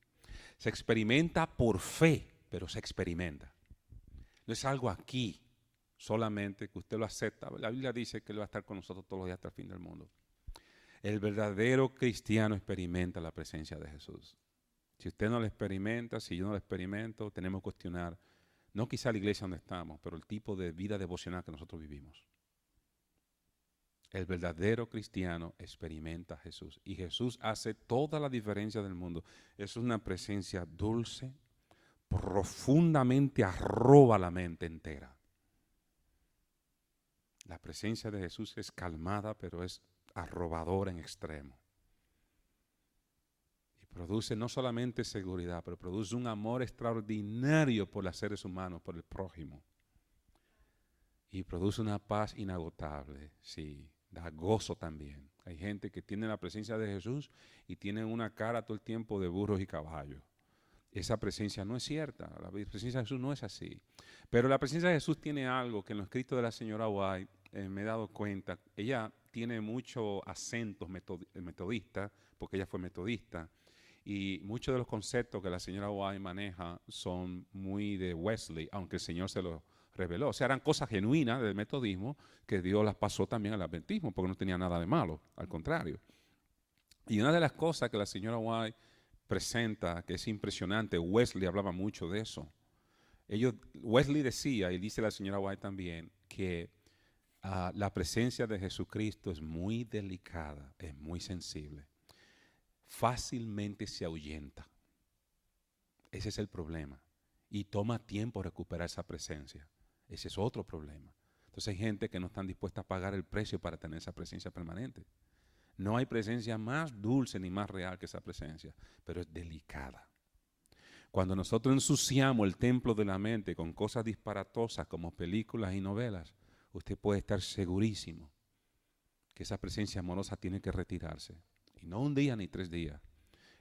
Se experimenta por fe, pero se experimenta. No es algo aquí solamente que usted lo acepta. La Biblia dice que Él va a estar con nosotros todos los días hasta el fin del mundo. El verdadero cristiano experimenta la presencia de Jesús. Si usted no lo experimenta, si yo no lo experimento, tenemos que cuestionar, no quizá la iglesia donde estamos, pero el tipo de vida devocional que nosotros vivimos. El verdadero cristiano experimenta a Jesús y Jesús hace toda la diferencia del mundo. Es una presencia dulce, profundamente arroba la mente entera. La presencia de Jesús es calmada, pero es arrobadora en extremo. Y produce no solamente seguridad, pero produce un amor extraordinario por los seres humanos, por el prójimo. Y produce una paz inagotable, sí. Da gozo también. Hay gente que tiene la presencia de Jesús y tiene una cara todo el tiempo de burros y caballos. Esa presencia no es cierta. La presencia de Jesús no es así. Pero la presencia de Jesús tiene algo que en los escritos de la señora White me he dado cuenta. Ella tiene muchos acentos metodistas, porque ella fue metodista. Y muchos de los conceptos que la señora White maneja son muy de Wesley, aunque el Señor se los reveló. O sea, eran cosas genuinas del metodismo que Dios las pasó también al adventismo, porque no tenía nada de malo, al contrario. Y una de las cosas que la señora White presenta, que es impresionante, Wesley hablaba mucho de eso. Wesley decía, y dice la señora White también, que la presencia de Jesucristo es muy delicada, es muy sensible. Fácilmente se ahuyenta. Ese es el problema. Y toma tiempo recuperar esa presencia. Ese es otro problema. Entonces hay gente que no están dispuesta a pagar el precio para tener esa presencia permanente. No hay presencia más dulce ni más real que esa presencia, pero es delicada. Cuando nosotros ensuciamos el templo de la mente con cosas disparatosas como películas y novelas, usted puede estar segurísimo que esa presencia amorosa tiene que retirarse. Y no un día ni 3 días.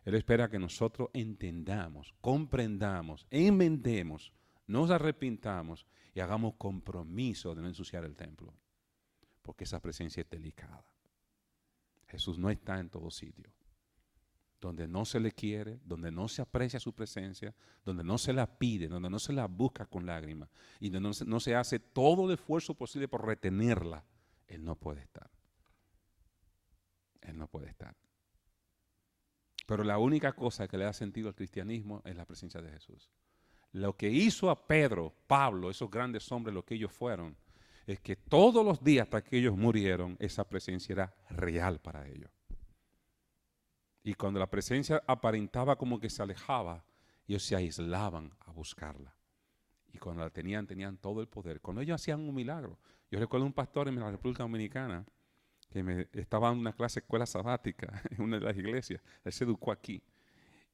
Él espera que nosotros entendamos, comprendamos, enmendemos, nos arrepintamos y hagamos compromiso de no ensuciar el templo. Porque esa presencia es delicada. Jesús no está en todo sitio. donde no se le quiere, donde no se aprecia su presencia, donde no se la pide, donde no se la busca con lágrimas y donde no se hace todo el esfuerzo posible por retenerla, Él no puede estar. Él no puede estar. Pero la única cosa que le da sentido al cristianismo es la presencia de Jesús. Lo que hizo a Pedro, Pablo, esos grandes hombres, lo que ellos fueron, es que todos los días hasta que ellos murieron, esa presencia era real para ellos. Y cuando la presencia aparentaba como que se alejaba, ellos se aislaban a buscarla. Y cuando la tenían todo el poder. Cuando ellos hacían un milagro. Yo recuerdo un pastor en la República Dominicana que estaba en una clase de escuela sabática en una de las iglesias. Él se educó aquí.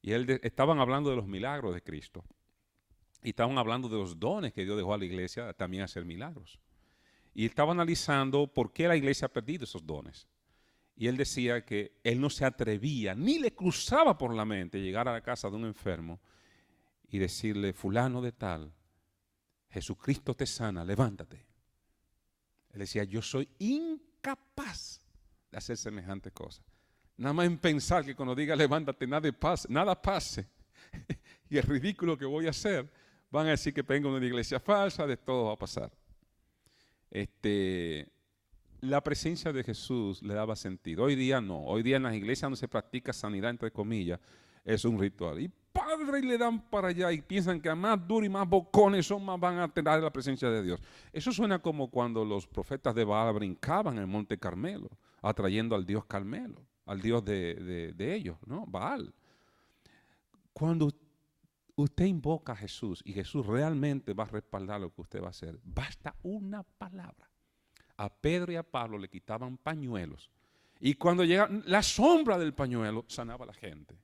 Y estaban hablando de los milagros de Cristo. Y estaban hablando de los dones que Dios dejó a la iglesia también a hacer milagros. Y estaba analizando por qué la iglesia ha perdido esos dones. Y él decía que él no se atrevía, ni le cruzaba por la mente llegar a la casa de un enfermo y decirle, fulano de tal, Jesucristo te sana, levántate. Él decía, yo soy incapaz de hacer semejante cosa. Nada más en pensar que cuando diga levántate, nada pase. Y el ridículo que voy a hacer, van a decir que vengo de una iglesia falsa, de todo va a pasar. La presencia de Jesús le daba sentido. Hoy día no. Hoy día en las iglesias donde se practica sanidad, entre comillas, es un ritual. Y padre, y le dan para allá y piensan que a más duro y más bocones son, más van a tener la presencia de Dios. Eso suena como cuando los profetas de Baal brincaban en el Monte Carmelo, atrayendo al Dios Carmelo, al Dios de ellos, ¿no? Baal. Cuando usted invoca a Jesús y Jesús realmente va a respaldar lo que usted va a hacer, basta una palabra. A Pedro y a Pablo le quitaban pañuelos. Y cuando llegaba la sombra del pañuelo, sanaba a la gente.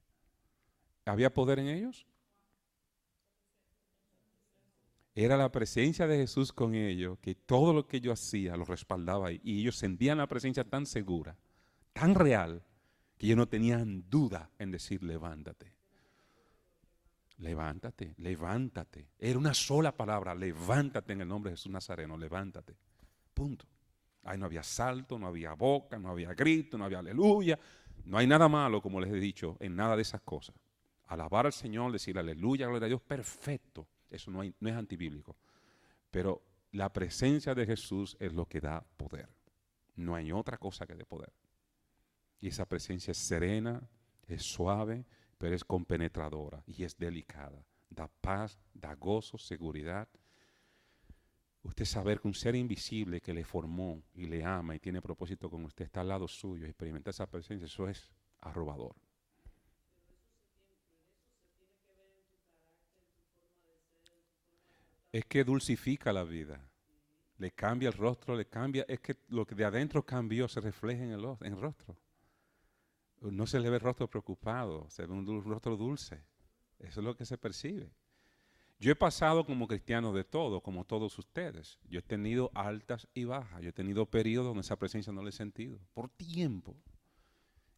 ¿Había poder en ellos? Era la presencia de Jesús con ellos, que todo lo que ellos hacían lo respaldaba ahí. Y ellos sentían la presencia tan segura, tan real, que ellos no tenían duda en decir, levántate. Levántate, levántate. Era una sola palabra, levántate en el nombre de Jesús Nazareno, levántate. Punto. Ahí no había salto, no había boca, no había grito, no había aleluya. No hay nada malo, como les he dicho, en nada de esas cosas. Alabar al Señor, decir aleluya, gloria a Dios, perfecto. Eso no es antibíblico. Pero la presencia de Jesús es lo que da poder. No hay otra cosa que dé poder. Y esa presencia es serena, es suave, pero es compenetradora y es delicada. Da paz, da gozo, seguridad. Usted saber que un ser invisible que le formó y le ama y tiene propósito con usted está al lado suyo y experimentar esa presencia, eso es arrobador. Es que dulcifica la vida, le cambia el rostro, le cambia, es que lo que de adentro cambió se refleja en el rostro. No se le ve el rostro preocupado, se ve un rostro dulce. Eso es lo que se percibe. Yo he pasado como cristiano de todo, como todos ustedes. Yo he tenido altas y bajas. Yo he tenido periodos donde esa presencia no la he sentido, por tiempo.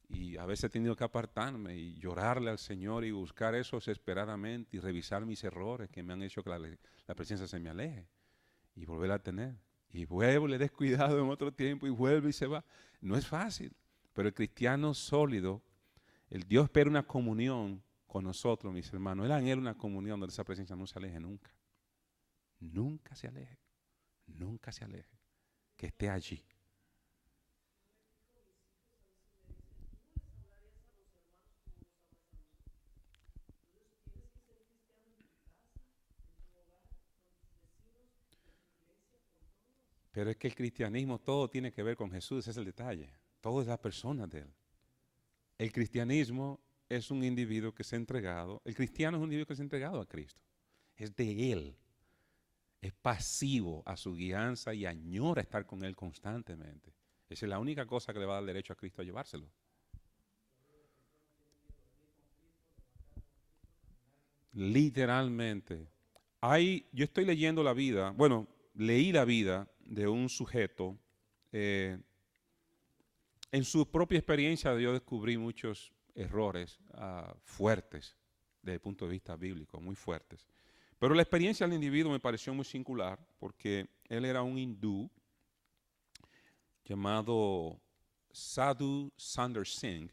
Y a veces he tenido que apartarme y llorarle al Señor y buscar eso desesperadamente y revisar mis errores que me han hecho que la presencia se me aleje. Y volver a tener. Y vuelvo, le he descuidado en otro tiempo y vuelve y se va. No es fácil. Pero el cristiano sólido, el Dios espera una comunión con nosotros, mis hermanos. Él anhela una comunión donde esa presencia no se aleje nunca. Nunca se aleje. Nunca se aleje. Que esté allí. Pero es que el cristianismo todo tiene que ver con Jesús, ese es el detalle. Todo es la persona de Él. El cristianismo es un individuo que se ha entregado, el cristiano es un individuo que se ha entregado a Cristo. Es de Él. Es pasivo a su guianza y añora estar con Él constantemente. Esa es la única cosa que le va a dar derecho a Cristo a llevárselo. Literalmente. Yo estoy leyendo la vida, leí la vida de un sujeto. En su propia experiencia yo descubrí muchos errores fuertes desde el punto de vista bíblico, muy fuertes. Pero la experiencia del individuo me pareció muy singular porque él era un hindú llamado Sadhu Sundar Singh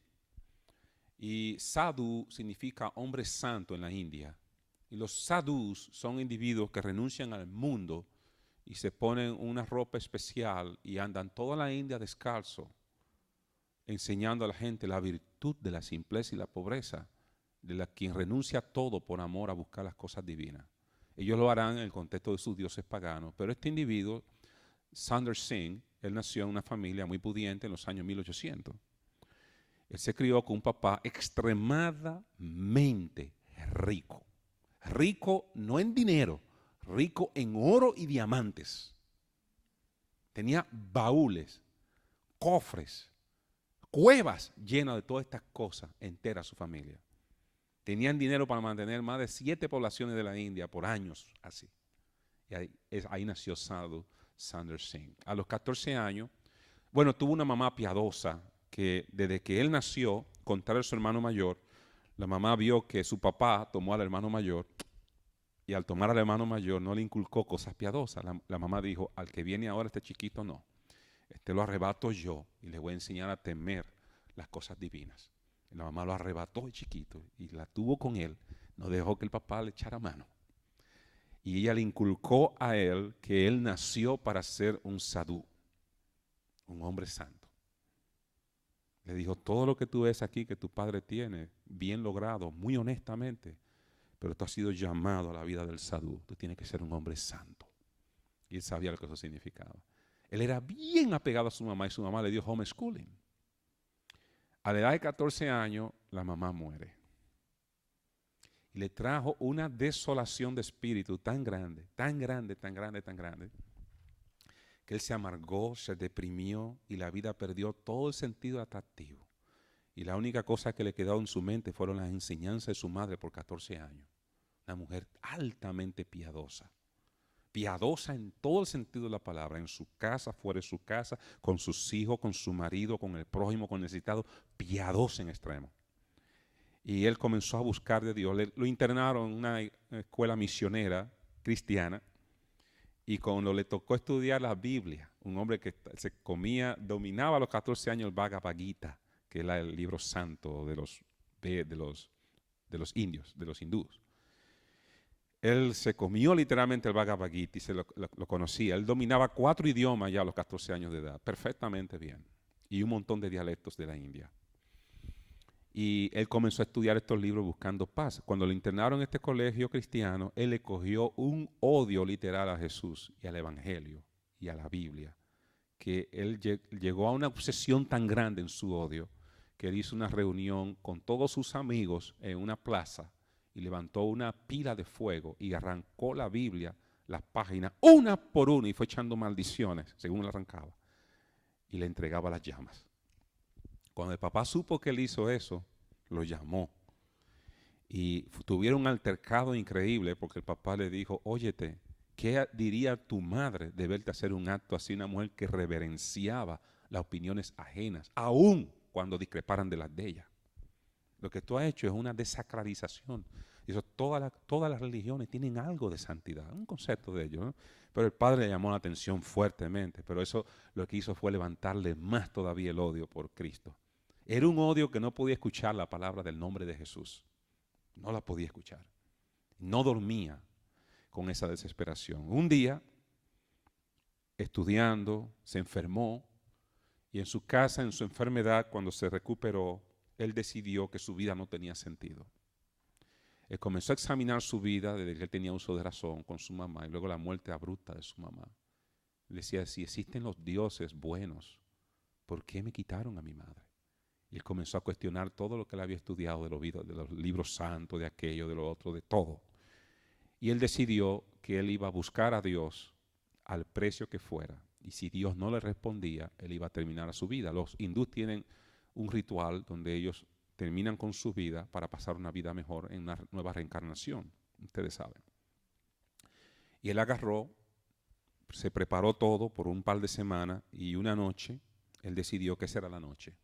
Y sadhu significa hombre santo en la India. Y los sadhus son individuos que renuncian al mundo y se ponen una ropa especial y andan toda la India descalzo, enseñando a la gente la virtud de la simpleza y la pobreza, de la quien renuncia a todo por amor a buscar las cosas divinas. Ellos lo harán en el contexto de sus dioses paganos, pero este individuo, Sundar Singh, él nació en una familia muy pudiente en los años 1800. Él se crió con un papá extremadamente rico. Rico no en dinero, rico en oro y diamantes. Tenía baúles, cofres, cuevas llenas de todas estas cosas, entera su familia. Tenían dinero para mantener más de 7 poblaciones de la India por años así. Y ahí nació Sadhu Sundar Singh. A los 14 años, bueno, tuvo una mamá piadosa que desde que él nació, contrario a su hermano mayor, la mamá vio que su papá tomó al hermano mayor y al tomar al hermano mayor no le inculcó cosas piadosas. La mamá dijo, al que viene ahora este chiquito no, este lo arrebato yo y le voy a enseñar a temer las cosas divinas. Y la mamá lo arrebató de chiquito y la tuvo con él, no dejó que el papá le echara mano. Y ella le inculcó a él que él nació para ser un sadhu, un hombre santo. Le dijo, todo lo que tú ves aquí que tu padre tiene, bien logrado, muy honestamente, pero tú has sido llamado a la vida del sadhu. Tú tienes que ser un hombre santo. Y él sabía lo que eso significaba. Él era bien apegado a su mamá y su mamá le dio homeschooling. A la edad de 14 años, la mamá muere. Y le trajo una desolación de espíritu tan grande, tan grande, tan grande, tan grande, que él se amargó, se deprimió y la vida perdió todo el sentido atractivo. Y la única cosa que le quedó en su mente fueron las enseñanzas de su madre por 14 años. Una mujer altamente piadosa. Piadosa en todo el sentido de la palabra, en su casa, fuera de su casa, con sus hijos, con su marido, con el prójimo, con el necesitado, piadosa en extremo. Y él comenzó a buscar de Dios. Lo internaron en una escuela misionera cristiana y cuando le tocó estudiar la Biblia, un hombre que se dominaba a los 14 años el Bhagavad Gita, que es el libro santo de los indios, de los hindúes. Él se comió literalmente el Bhagavad Gita y lo conocía. Él dominaba 4 idiomas ya a los 14 años de edad, perfectamente bien. Y un montón de dialectos de la India. Y él comenzó a estudiar estos libros buscando paz. Cuando lo internaron en este colegio cristiano, él le cogió un odio literal a Jesús y al Evangelio y a la Biblia, que él llegó a una obsesión tan grande en su odio, que él hizo una reunión con todos sus amigos en una plaza y levantó una pila de fuego y arrancó la Biblia, las páginas, una por una, y fue echando maldiciones, según la arrancaba, y le entregaba las llamas. Cuando el papá supo que él hizo eso, lo llamó. Y tuvieron un altercado increíble porque el papá le dijo, óyete, ¿qué diría tu madre de verte hacer un acto así? Una mujer que reverenciaba las opiniones ajenas, aun cuando discreparan de las de ella. Lo que tú has hecho es una desacralización. Y eso, todas las religiones tienen algo de santidad, un concepto de ello, ¿no? Pero el padre le llamó la atención fuertemente, pero eso lo que hizo fue levantarle más todavía el odio por Cristo. Era un odio que no podía escuchar la palabra del nombre de Jesús. No la podía escuchar. No dormía con esa desesperación. Un día, estudiando, se enfermó y en su casa, en su enfermedad, cuando se recuperó, él decidió que su vida no tenía sentido. Él comenzó a examinar su vida desde que él tenía uso de razón con su mamá y luego la muerte abrupta de su mamá. Le decía, si existen los dioses buenos, ¿por qué me quitaron a mi madre? Y él comenzó a cuestionar todo lo que él había estudiado de los libros santos, de aquello, de lo otro, de todo. Y él decidió que él iba a buscar a Dios al precio que fuera. Y si Dios no le respondía, él iba a terminar su vida. Los hindúes tienen un ritual donde ellos terminan con su vida para pasar una vida mejor en una nueva reencarnación. Ustedes saben. Y él agarró, se preparó todo por un par de semanas y una noche, él decidió que esa era la noche.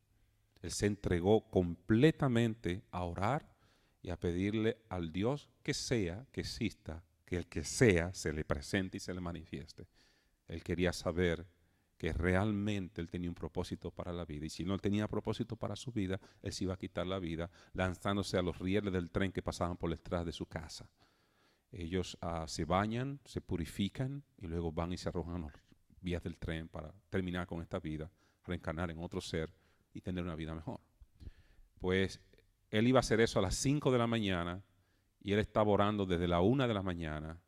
Él se entregó completamente a orar y a pedirle al Dios que sea, que exista, que el que sea se le presente y se le manifieste. Él quería saber que realmente él tenía un propósito para la vida. Y si no tenía propósito para su vida, él se iba a quitar la vida lanzándose a los rieles del tren que pasaban por detrás de su casa. Ellos se bañan, se purifican y luego van y se arrojan a las vías del tren para terminar con esta vida, reencarnar en otro ser y tener una vida mejor. Pues él iba a hacer eso a las 5 de la mañana y él estaba orando desde la 1 de la mañana